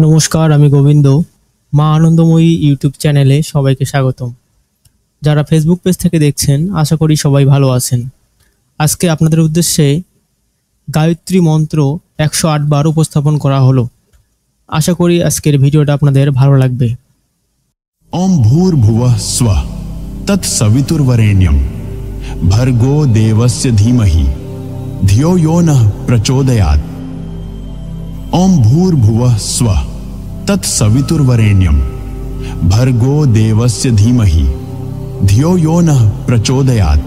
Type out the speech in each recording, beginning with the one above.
নমস্কার, আমি গোবিন্দ। মা আনন্দময়ী ইউটিউব চ্যানেলে সবাইকে স্বাগতম। যারা ফেসবুক পেজ থেকে দেখছেন, আশা করি সবাই ভালো আছেন। আজকে আপনাদের উদ্দেশ্যে গায়ত্রী মন্ত্র 108 বার উপস্থাপন করা হলো। আশা করি আজকের ভিডিওটা আপনাদের ভালো লাগবে। ओम भूर्भुवः स्वः तत्सवितुर्वरेण्यं भर्गो देवस्य धीमहि धियो यो नः प्रचोदयात्। ओम भूर्भुवः स्वः तत्सवितुर्वरेण्यं भर्गो देवस्य धीमहि धियो यो नः प्रचोदयात्।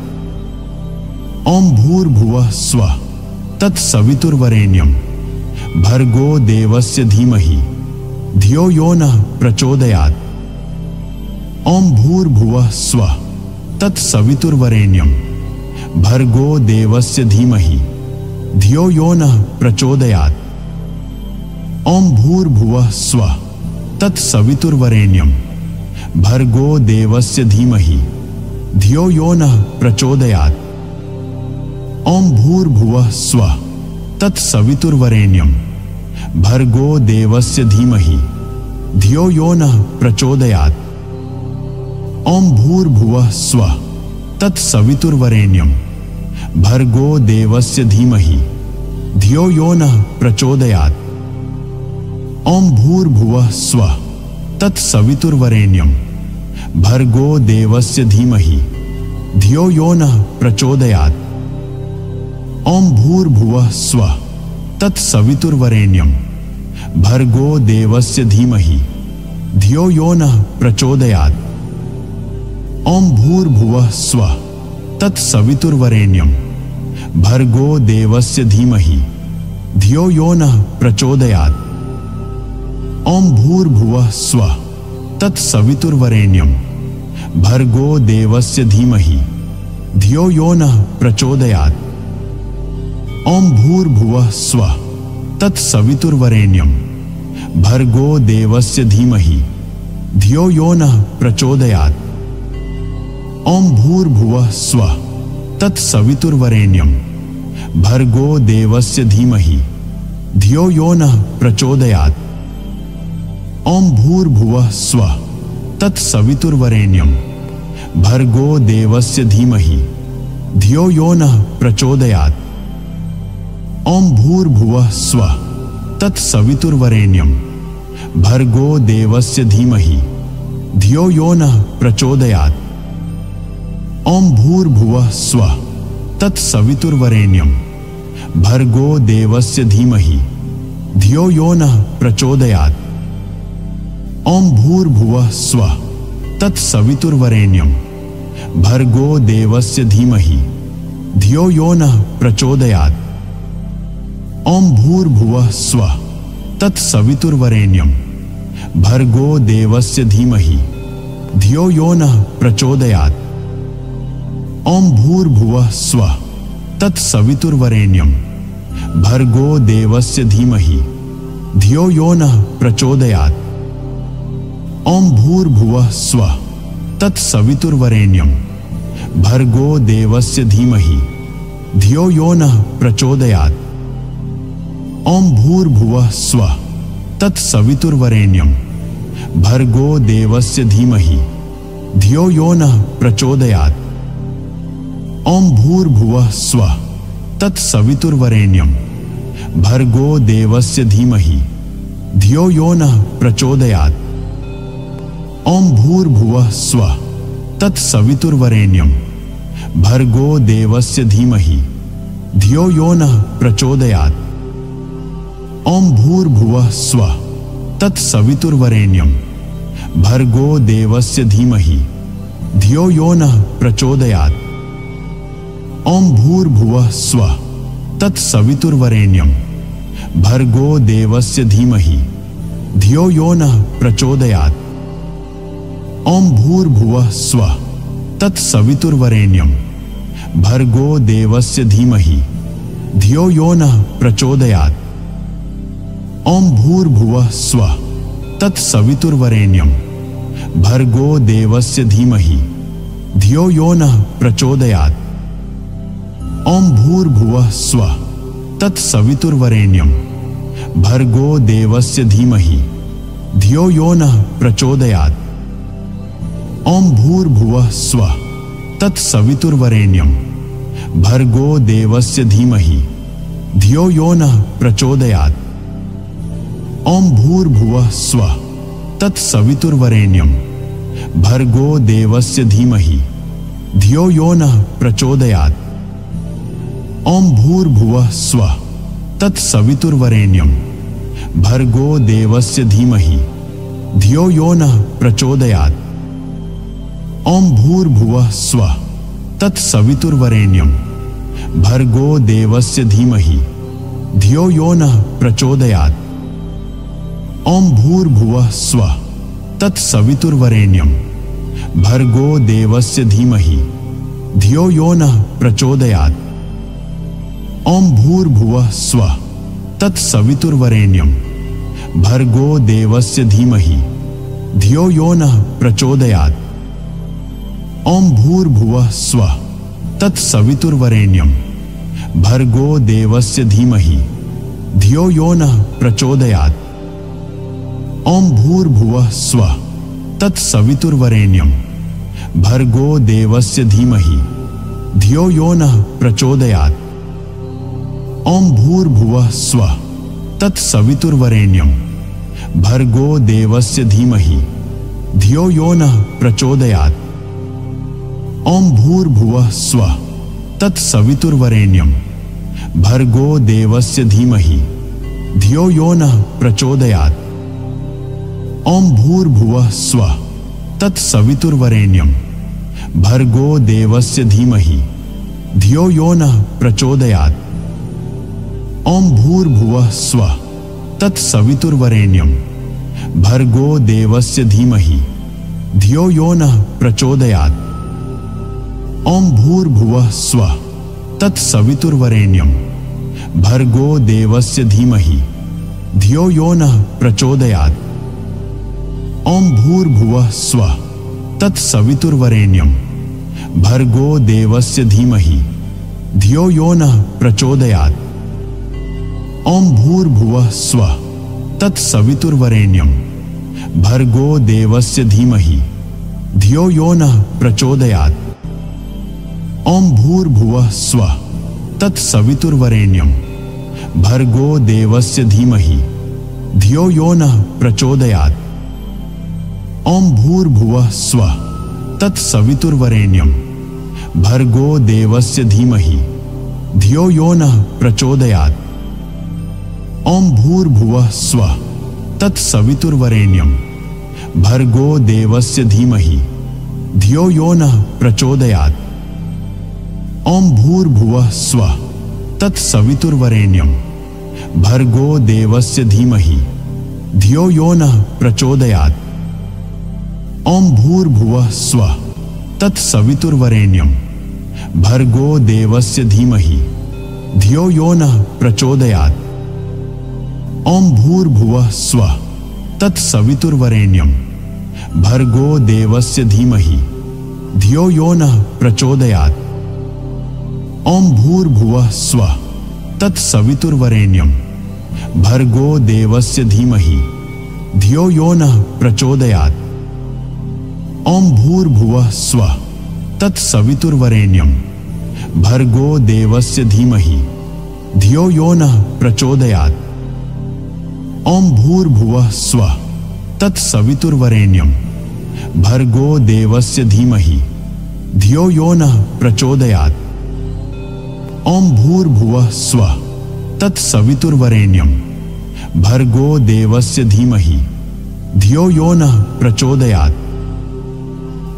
ओम भूर्भुवः स्वः तत्सवितुर्वरेण्यं भर्गो देवस्य धीमहि धियो यो नः प्रचोदयात्। ओम भूर्भुवः स्वः तत्सवितुर्वरेण्यं भर्गो देवस्य धीमहि धियो यो नः प्रचोदयात्। ओम भूर्भुवः स्वः तत्सवितुर्वरेण्यं भर्गो देवस्य धीमहि धियो यो नः प्रचोदयात्। ओम भूर्भुवः स्वः तत्सवितुर्वरेण्यं भर्गो देवस्य धीमहि धियो यो नः प्रचोदयात्। ओम भूर्भुवः स्वः तत्सवितुर्वरेण्यं भर्गो देवस्य धीमहि धियो यो नः प्रचोदयात्। ओम भूर्भुवः स्वः तत्सवितुर्वरेण्यं भर्गो देवस्य धीमहि धियो यो नः प्रचोदयात्। ओम भूर्भुवः स्वः तत्सवितुर्वरेण्यं भर्गो देवस्य धीमहि धियो यो नः प्रचोदयात्। ओम भूर्भुवः स्वः तत्सवितुर्वरेण्यं भर्गो देवस्य धीमहि धियो यो नः प्रचोदयात्। ओम भूर्भुवः स्वः तत्सवितुर्वरेण्यं भर्गो देवस्य धीमहि धियो यो नः प्रचोदयात्। ओम भूर्भुवः स्वः तत्सवितुर्वरेण्यं भर्गो देवस्य धीमहि धियो यो नः प्रचोदयात्। ओम भूर्भुवः स्वः तत्सवितुर्वरेण्यं भर्गो देवस्य धीमहि धियो यो नः प्रचोदयात्। ओम भूर्भुवः स्वः तत्सवितुर्वरेण्यं भर्गो देवस्य धीमहि धियो यो नः प्रचोदयात्। ओम भूर्भुवः स्वः तत्सवितुर्वरेण्यं भर्गो देवस्य धीमहि धियो यो नः प्रचोदयात्। ओम भूर्भुवः स्वः तत्सवितुर्वरेण्यं भर्गो देवस्य धीमहि धियो यो नः प्रचोदयात्। ओम भूर्भुवः स्वः तत्सवितुर्वरेण्यं भर्गो देवस्य धीमहि धियो यो नः प्रचोदयात्। ओम भूर्भुवः स्वः तत्सवितुर्वरेण्यं भर्गो देवस्य धीमहि धियो यो नः प्रचोदयात्। ओम भूर्भुवः स्वः तत्सवितुर्वरेण्यं भर्गो देवस्य धीमहि धियो यो नः प्रचोदयात्। ओम भूर्भुवः स्वः तत्सवितुर्वरेण्यं भर्गो देवस्य धीमहि धियो यो नः प्रचोदयात्। ओम भूर्भुवः स्वः तत्सवितुर्वरेण्यं भर्गो देवस्य धीमहि धियो यो नः प्रचोदयात्। ओम भूर्भुवः स्वः तत्सवितुर्वरेण्यं भर्गो देवस्य धीमहि धियो यो नः प्रचोदयात्। ओम भूर्भुवः स्वः तत्सवितुर्वरेण्यं भर्गो देवस्य धीमहि धियो यो नः प्रचोदयात्। ओम भूर्भुवः स्वः तत्सवितुर्वरेण्यं भर्गो देवस्य धीमहि धियो यो नः प्रचोदयात्। ओम भूर्भुवः स्वः तत्सवितुर्वरेण्यं भर्गो देवस्य धीमहि धियो यो नः प्रचोदयात्। ओम भूर्भुवः स्वः तत्सवितुर्वरेण्यं भर्गो देवस्य धीमहि धियो यो नः प्रचोदयात्। ओम भूर्भुवः स्वः तत्सवितुर्वरेण्यं भर्गो देवस्य धीमहि धियो यो नः प्रचोदयात्। ओम भूर्भुवः स्वः तत्सवितुर्वरेण्यं भर्गो देवस्य धीमहि धियो यो नः प्रचोदयात्। ओम भूर्भुवः स्वः तत्सवितुर्वरेण्यं भर्गो देवस्य धीमहि धियो यो नः प्रचोदयात्। ओम भूर्भुवः स्वः तत्सवितुर्वरेण्यं भर्गो देवस्य धीमहि धियो यो नः प्रचोदयात्। ओम भूर्भुवः स्वः तत्सवितुर्वरेण्यं भर्गो देवस्य धीमहि धियो यो नः प्रचोदयात्। ओम भूर्भुवः स्वः तत्सवितुर्वरेण्यं भर्गो देवस्य धीमहि धियो यो नः प्रचोदयात्। ओम भूर्भुवः स्वः तत्सवितुर्वरेण्यं भर्गो देवस्य धीमहि धियो यो नः प्रचोदयात्। ओम भूर्भुवः स्वः तत्सवितुर्वरेण्यं भर्गो देवस्य धीमहि धियो यो नः प्रचोदयात्। ओम भूर्भुवः स्वः तत्सवितुर्वरेण्यं भर्गो देवस्य धीमहि धियो यो नः प्रचोदयात्। ओम भूर्भुवः स्वः तत्सवितुर्वरेण्यं भर्गो देवस्य धीमहि धियो यो नः प्रचोदयात्। ओम भूर्भुवः स्वः तत्सवितुर्वरेण्यं भर्गो देवस्य धीमहि धियो यो नः प्रचोदयात्। ओम भूर्भुवः स्वः तत्सवितुर्वरेण्यं भर्गो देवस्य धीमहि धियो यो नः प्रचोदयात्। ओम भूर्भुवः स्वः तत्सवितुर्वरेण्यं भर्गो देवस्य धीमहि धियो यो नः प्रचोदयात्। ओम भूर्भुवः स्वः तत्सवितुर्वरेण्यं भर्गो देवस्य धीमहि धियो यो नः प्रचोदयात्। ओम भूर्भुवः स्वः तत्सवितुर्वरेण्यं भर्गो देवस्य धीमहि धियो यो नः प्रचोदयात्। ओम भूर्भुवः स्वः तत्सवितुर्वरेण्यं भर्गो देवस्य धीमहि धियो यो नः प्रचोदयात्। ओम भूर्भुवः स्वः तत्सवितुर्वरेण्यं भर्गो देवस्य धीमहि धियो यो नः प्रचोदयात्। ओम भूर्भुवः स्वः तत्सवितुर्वरेण्यं भर्गो देवस्य धीमहि धियो यो नः प्रचोदयात्। ओम भूर्भुवः स्वः तत्सवितुर्वरेण्यं भर्गो देवस्य धीमहि धियो यो नः प्रचोदयात्। ओम भूर्भुवः स्वः तत्सवितुर्वरेण्यं भर्गो देवस्य धीमहि धियो यो नः प्रचोदयात्। ओम भूर्भुवः स्वः तत्सवितुर्वरेण्यं भर्गो देवस्य धीमहि धियो यो नः प्रचोदयात्। ओम भूर्भुवः स्वः तत्सवितुर्वरेण्यं भर्गो देवस्य धीमहि धियो यो नः प्रचोदयात्। ओम भूर्भुवः स्वः तत्सवितुर्वरेण्यं भर्गो देवस्य धीमहि धियो यो नः प्रचोदयात्। ओम भूर्भुवः स्वः तत्सवितुर्वरेण्यं भर्गो देवस्य धीमहि धियो यो नः प्रचोदयात्। ओम भूर्भुवः स्वः तत्सवितुर्वरेण्यं भर्गो देवस्य धीमहि धियो यो नः प्रचोदयात्। ओम भूर्भुवः स्वः तत्सवितुर्वरेण्यं भर्गो देवस्य धीमहि धियो यो नः प्रचोदयात्। ओम भूर्भुवः स्वः तत्सवितुर्वरेण्यं भर्गो देवस्य धीमहि धियो यो नः प्रचोदयात्।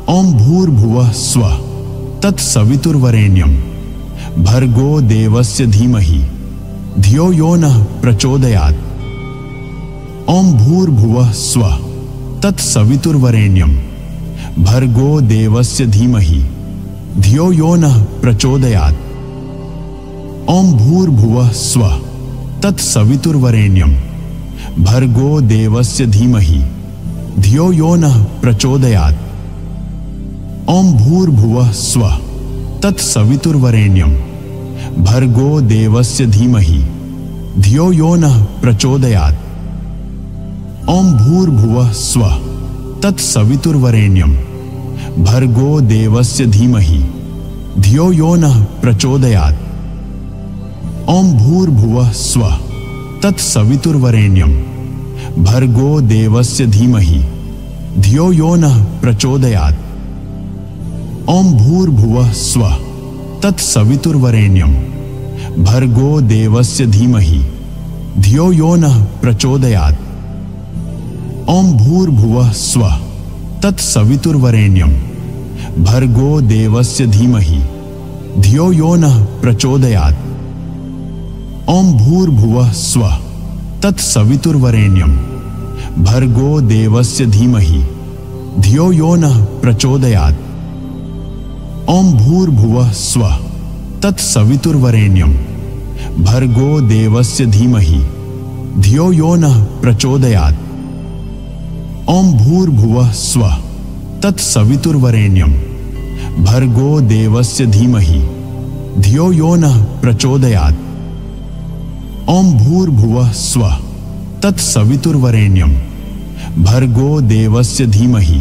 ओम भूर्भुवः स्वः तत्सवितुर्वरेण्यं भर्गो देवस्य धीमहि धियो यो नः प्रचोदयात्। ओम भूर्भुवः स्वः तत्सवितुर्वरेण्यं भर्गो देवस्य धीमहि धियो यो नः प्रचोदयात्। ओम भूर्भुवः स्वः तत्सवितुर्वरेण्यं भर्गो देवस्य धीमहि धियो यो नः प्रचोदयात्। ओम भूर्भुवः स्वः तत्सवितुर्वरेण्यं भर्गो देवस्य धीमहि धियो यो नः प्रचोदयात्। ओम भूर्भुवः स्वः तत्सवितुर्वरेण्यं भर्गो देवस्य धीमहि धियो यो नः प्रचोदयात्। ओम भूर्भुवः स्वः तत्सवितुर्वरेण्यं भर्गो देवस्य धीमहि धियो यो नः प्रचोदयात्। ओम भूर्भुवः स्वः तत्सवितुर्वरेण्यं भर्गो देवस्य धीमहि धियो यो नः प्रचोदयात्। ओम भूर्भुवः स्वः तत्सवितुर्वरेण्यं भर्गो देवस्य धीमहि धियो यो नः प्रचोदयात्। ओम भूर्भुवः स्वः तत्सवितुर्वरेण्यं भर्गो देवस्य धीमहि धियो यो नः प्रचोदयात्। ओम भूर्भुवः स्वः तत्सवितुर्वरेण्यं भर्गो देवस्य धीमहि धियो यो नः प्रचोदयात्। ओम भूर्भुवः स्वः तत्सवितुर्वरेण्यं भर्गो देवस्य धीमहि धियो यो नः प्रचोदयात्। ओम भूर्भुवः स्वः तत्सवितुर्वरेण्यं भर्गो देवस्य धीमहि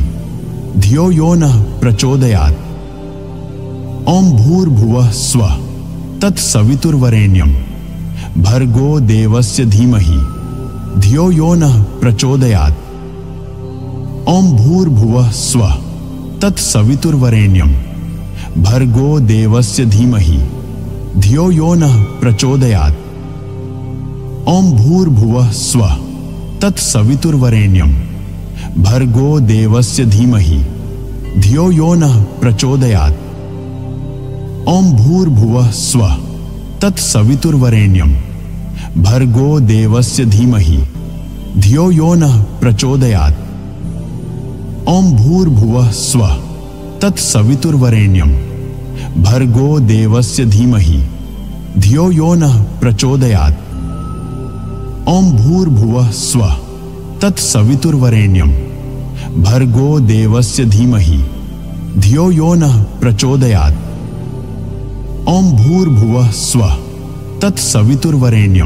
धियो यो नः प्रचोदयात्। ओम भूर्भुवः स्वः तत्सवितुर्वरेण्यं भर्गो देवस्य धीमहि धियो यो नः प्रचोदयात्। ओम भूर्भुवः स्वः तत्सवितुर्वरेण्यं भर्गो देवस्य धीमहि धियो यो नः प्रचोदयात्। ओम भूर्भुवः स्वः तत्सवितुर्वरेण्यं भर्गो देवस्य धीमहि धियो यो नः प्रचोदयात्। ओम भूर्भुवः स्वः तत्सवितुर्वरेण्यं भर्गो देवस्य धीमहि धियो यो नः प्रचोदयात्। ओम भूर्भुवः स्वः तत्सवितुर्वरेण्यं भर्गो देवस्य धीमहि धियो यो नः प्रचोदयात्। ओम भूर्भुवः स्वः तत्सवितुर्वरेण्यं भर्गो देवस्य धीमहि धियो यो नः प्रचोदयात्। ओम भूर्भुवः स्वः तत्सवितुर्वरेण्यं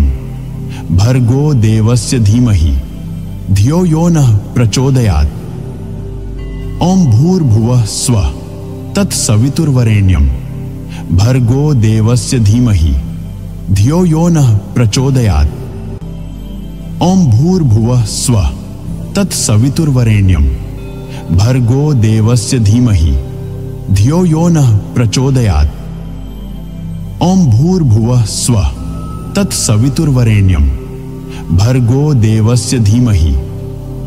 भर्गो देवस्य धीमहि धियो यो नः प्रचोदयात्। ओम भूर्भुवः स्वः तत्सवितुर्वरेण्यं भर्गो देवस्य धीमहि धियो यो नः प्रचोदयात्। ओम भूर्भुवः स्वः तत्सवितुर्वरेण्यं भर्गो देवस्य धीमहि धियो यो नः प्रचोदयात्। ओम भूर्भुवः स्वः तत्सवितुर्वरेण्यं भर्गो देवस्य धीमहि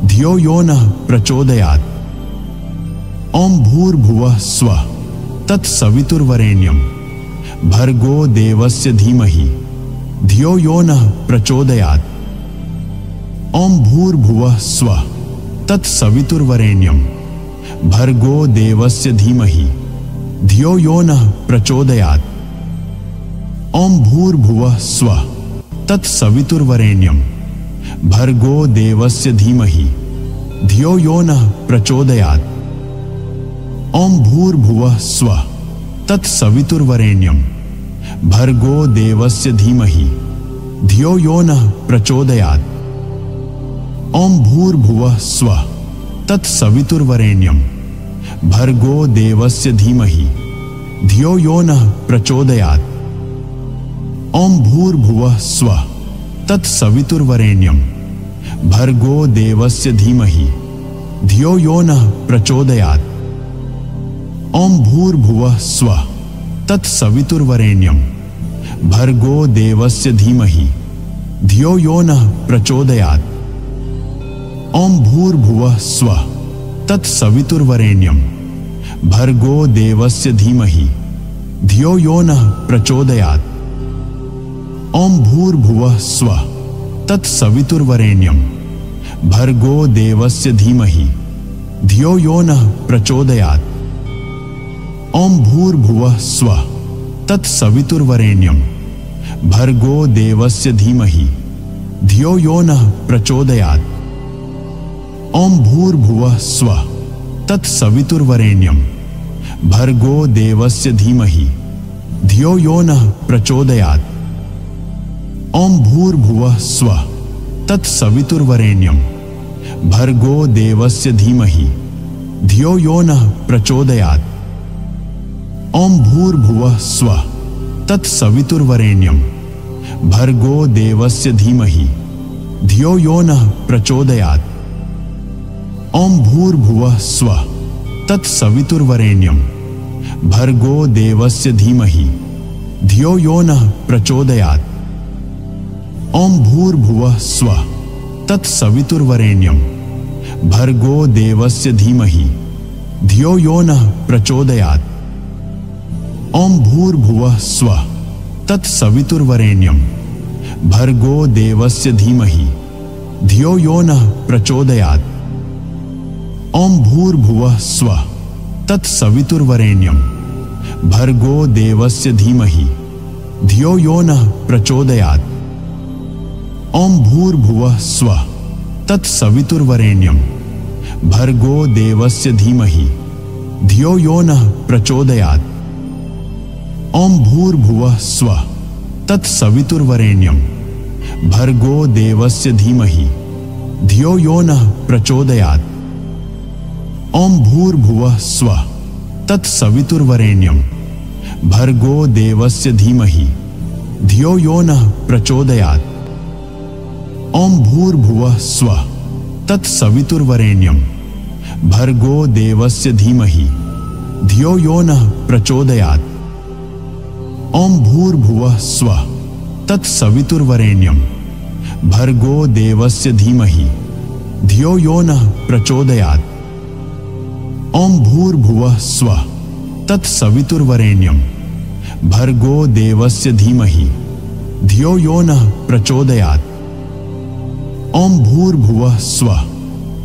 धियो यो नः प्रचोदयात्। ओम भूर्भुवः स्वः तत्सवितुर्वरेण्यं भर्गो देवस्य धीमहि धियो यो नः प्रचोदयात्। ओम भूर्भुवः स्वः तत्सवितुर्वरेण्यं भर्गो देवस्य धीमहि धियो यो नः प्रचोदयात्। ओम भूर्भुवः स्वः तत्सवितुर्वरेण्यं भर्गो देवस्य धीमहि धियो यो नः प्रचोदयात्। ओम भूर्भुवः स्वः तत्सवितुर्वरेण्यं भर्गो देवस्य धीमहि धियो यो नः प्रचोदयात्। ओम भूर्भुवः स्वः तत्सवितुर्वरेण्यं भर्गो देवस्य धीमहि धियो यो नः प्रचोदयात्। ओम भूर्भुवः स्वः तत्सवितुर्वरेण्यं भर्गो देवस्य धीमहि धियो यो नः प्रचोदयात्। ओम भूर्भुवः स्वः तत्सवितुर्वरेण्यं भर्गो देवस्य धीमहि धियो यो नः प्रचोदयात्। ओम भूर्भुवः स्वः तत्सवितुर्वरेण्यं भर्गो देवस्य धीमहि धियो यो नः प्रचोदयात्। ओम भूर्भुवः स्वः तत्सवितुर्वरेण्यं भर्गो देवस्य धीमहि धियो यो नः प्रचोदयात्। ओम भूर्भुवः स्वः तत्सवितुर्वरेण्यं भर्गो देवस्य धीमहि धियो यो नः प्रचोदयात्। ओम भूर्भुवः स्वः तत्सवितुर्वरेण्यं भर्गो देवस्य धीमहि धियो यो नः प्रचोदयात्। ओम भूर्भुवः स्वः तत्सवितुर्वरेण्यं भर्गो देवस्य धीमहि धियो यो नः प्रचोदयात्। ओम भूर्भुवः स्वः तत्सवितुर्वरेण्यं भर्गो देवस्य धीमहि धियो यो नः प्रचोदयात्। ओम भूर्भुवः स्वः तत्सवितुर्वरेण्यं भर्गो देवस्य धीमहि धियो यो नः प्रचोदयात्। ओम भूर्भुवः स्वः तत्सवितुर्वरेण्यं भर्गो देवस्य धीमहि धियो यो नः प्रचोदयात्। ओम भूर्भुवः स्वः तत्सवितुर्वरेण्यं भर्गो देवस्य धीमहि धियो यो नः प्रचोदयात्। ओम भूर्भुवः स्वः तत्सवितुर्वरेण्यं भर्गो देवस्य धीमहि धियो यो नः प्रचोदयात्। ओम भूर्भुवः स्वः तत्सवितुर्वरेण्यं भर्गो देवस्य धीमहि धियो यो नः प्रचोदयात्। ओम भूर्भुवः स्वः तत्सवितुर्वरेण्यं भर्गो देवस्य धीमहि धियो यो नः प्रचोदयात्। ओम भूर्भुवः स्वः तत्सवितुर्वरेण्यं भर्गो देवस्य धीमहि धियो यो नः प्रचोदयात्। ओम भूर्भुवः स्वः तत्सवितुर्वरेण्यं भर्गो देवस्य धीमहि धियो यो नः प्रचोदयात्। ओम भूर्भुवः स्वः तत्सवितुर्वरेण्यं भर्गो देवस्य धीमहि धियो यो नः प्रचोदयात्। ओम भूर्भुवः स्वः तत्सवितुर्वरेण्यं भर्गो देवस्य धीमहि धियो यो नः प्रचोदयात्। ओम भूर्भुवः स्वः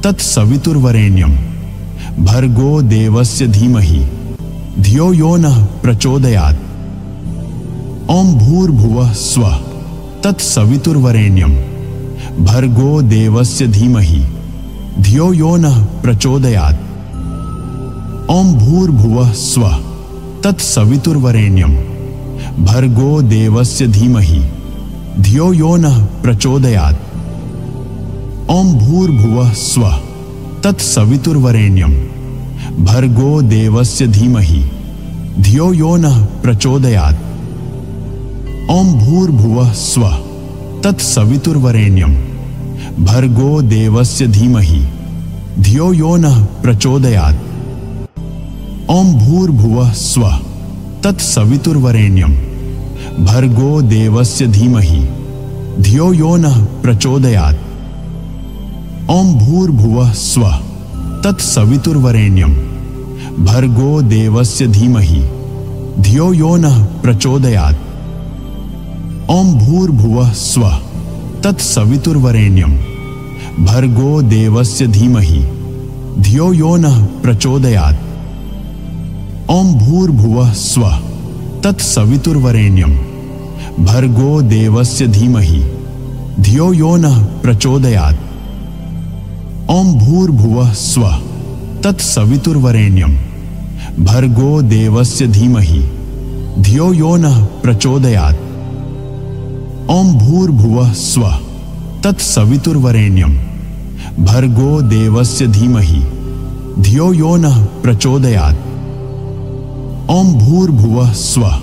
तत्सवितुर्वरेण्यं भर्गो देवस्य धीमहि धियो यो नः प्रचोदयात्। ओम भूर्भुवः स्वः तत्सवितुर्वरेण्यं भर्गो देवस्य धीमहि धियो यो नः प्रचोदयात्। ओम भूर्भुवः स्वः तत्सवितुर्वरेण्यं भर्गो देवस्य धीमहि धियो यो नः प्रचोदयात्। ओम भूर्भुवः स्वः तत्सवितुर्वरेण्यं भर्गो देवस्य धीमहि धियो यो नः प्रचोदयात्। ओम भूर्भुवः स्वः तत्सवितुर्वरेण्यं भर्गो देवस्य धीमहि धियो यो नः प्रचोदयात्। ओम भूर्भुवः स्वः तत्सवितुर्वरेण्यं भर्गो देवस्य धीमहि धियो यो नः प्रचोदयात्। ओम भूर्भुवः स्वः तत्सवितुर्वरेण्यं भर्गो देवस्य धीमहि धियो यो नः प्रचोदयात्। ओम भूर्भुवः स्वः तत्सवितुर्वरेण्यं भर्गो देवस्य धीमहि धियो यो नः प्रचोदयात्। ओम भूर्भुवः स्वः तत्सवितुर्वरेण्यं भर्गो देवस्य धीमहि धियो यो नः प्रचोदयात्। ओम भूर्भुवः स्वः तत्सवितुर्वरेण्यं भर्गो देवस्य धीमहि धियो यो नः प्रचोदयात्। ओम भूर्भुवः स्वः तत्सवितुर्वरेण्यं भर्गो देवस्य धीमहि धियो यो नः प्रचोदयात्। ओम भूर्भुवः स्वः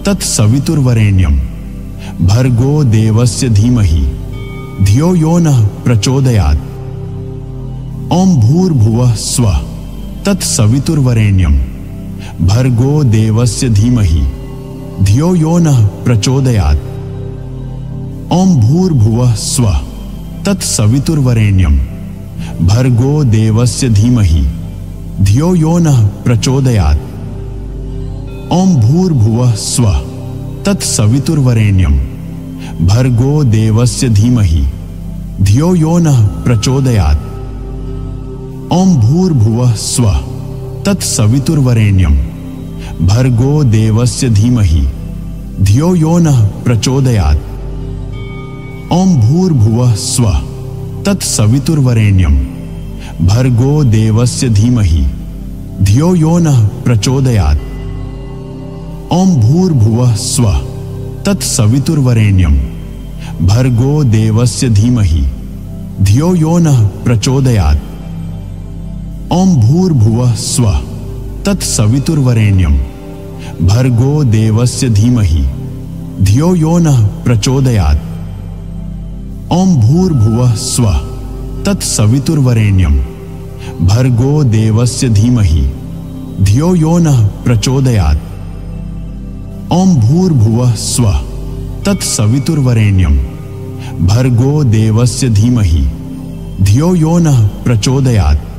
तत्सवितुर्वरेण्यं भर्गो देवस्य धीमहि धियो यो नः प्रचोदयात्। ओम भूर्भुवः स्वः तत्सवितुर्वरेण्यं भर्गो देवस्य धीमहि धियो यो नः प्रचोदयात्। ओम भूर्भुवः स्वः तत्सवितुर्वरेण्यं भर्गो देवस्य धीमहि धियो यो नः प्रचोदयात्। ओम भूर्भुवः स्वः तत्सवितुर्वरेण्यं भर्गो देवस्य धीमहि धियो यो नः प्रचोदयात्। ओम भूर्भुवः स्वः तत्सवितुर्वरेण्यं भर्गो देवस्य धीमहि धियो यो नः प्रचोदयात्। ओम भूर्भुवः स्वः तत्सवितुर्वरेण्यं भर्गो देवस्य धीमहि धियो यो नः प्रचोदयात्। ओम भूर्भुवः स्वः तत्सवितुर्वरेण्यं भर्गो देवस्य धीमहि धियो यो नः प्रचोदयात्। ओम भूर्भुवः स्वः तत्सवितुर्वरेण्यं भर्गो देवस्य धीमहि धियो यो नः प्रचोदयात्। ओम भूर्भुवः स्वः तत्सवितुर्वरेण्यं भर्गो देवस्य धीमहि धियो यो नः प्रचोदयात्। ओम भूर्भुवः स्वः तत्सवितुर्वरेण्यं भर्गो देवस्य धीमहि धियो यो नः प्रचोदयात्।